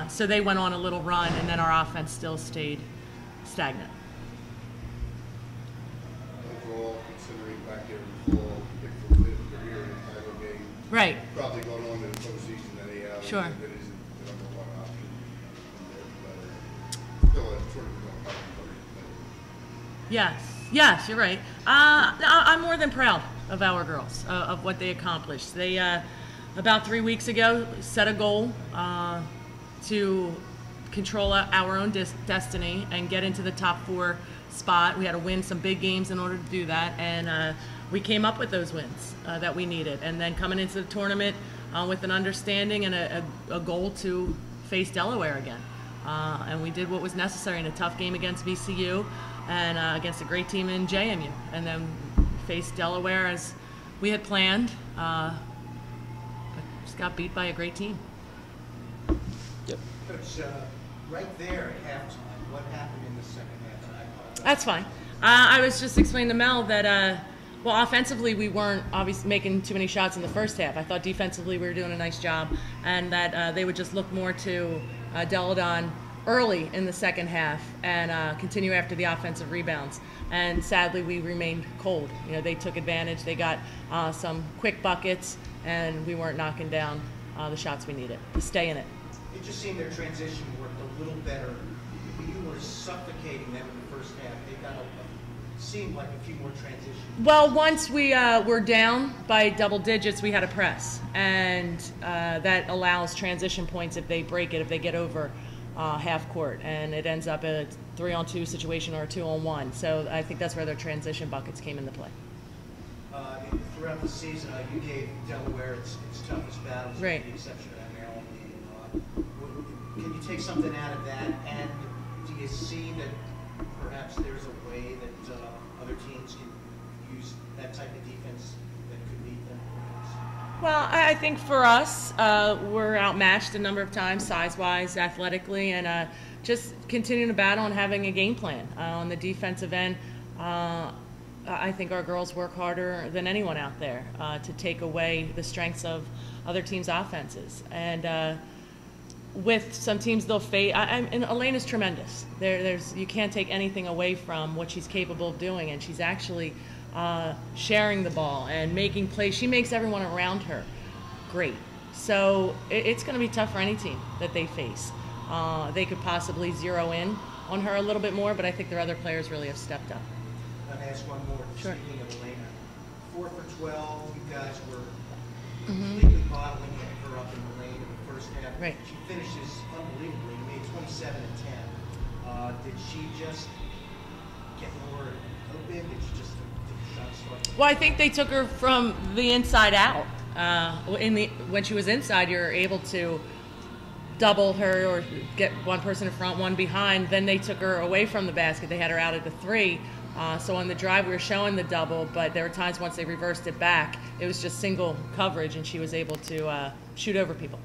So they went on a little run, and then our offense still stayed stagnant. Overall, considering back there in the fall, if they're here in the title game, Right. probably going on to the postseason anyhow. Sure. That isn't the number one option. But still, sort of going. Yes, you're right. I'm more than proud of our girls, of what they accomplished. They, about 3 weeks ago, set a goal to control our own destiny and get into the top 4 spot. We had to win some big games in order to do that, and we came up with those wins that we needed. And then coming into the tournament with an understanding and a goal to face Delaware again. And we did what was necessary in a tough game against VCU and against a great team in JMU. And then faced Delaware as we had planned, but just got beat by a great team. Yep. Coach, right there at halftime, what happened in the second half? That's fine. I was just explaining to Mel that, well, offensively we weren't obviously making too many shots in the first half. I thought defensively we were doing a nice job, and that they would just look more to Deladon early in the second half and continue after the offensive rebounds. And sadly, we remained cold. You know, they took advantage. They got some quick buckets, and we weren't knocking down the shots we needed to stay in it. It just seemed their transition worked a little better. You were suffocating them in the first half. They got seemed like a few more transitions. Well, once we were down by double digits, we had a press, and that allows transition points if they break it, if they get over half court, and it ends up a 3-on-2 situation or a 2-on-1. So I think that's where their transition buckets came into play. Throughout the season, you gave Delaware its toughest battles, right, with the exception of that Maryland game. Can you take something out of that, and do you see that perhaps there's a way that other teams can use that type of defense that could beat them? Well, I think for us, we're outmatched a number of times, size-wise, athletically, and just continuing to battle and having a game plan. On the defensive end, I think our girls work harder than anyone out there to take away the strengths of other teams' offenses. And with some teams, they'll face. And Elaine is tremendous. You can't take anything away from what she's capable of doing, and she's actually sharing the ball and making plays. She makes everyone around her great. So it's going to be tough for any team that they face. They could possibly zero in on her a little bit more, but I think their other players really have stepped up. I'm going to ask one more. Sure. Speaking of Elena, 4 for 12, you guys were completely bottling her up in the lane in the first half. Right. She finishes unbelievably. You made 27 and 10. Did she just get more open? Did she just Well, I think they took her from the inside out. When she was inside, you're able to double her or get one person in front, one behind. Then they took her away from the basket. They had her out at the 3. So on the drive, we were showing the double, but there were times once they reversed it back, it was just single coverage, and she was able to shoot over people.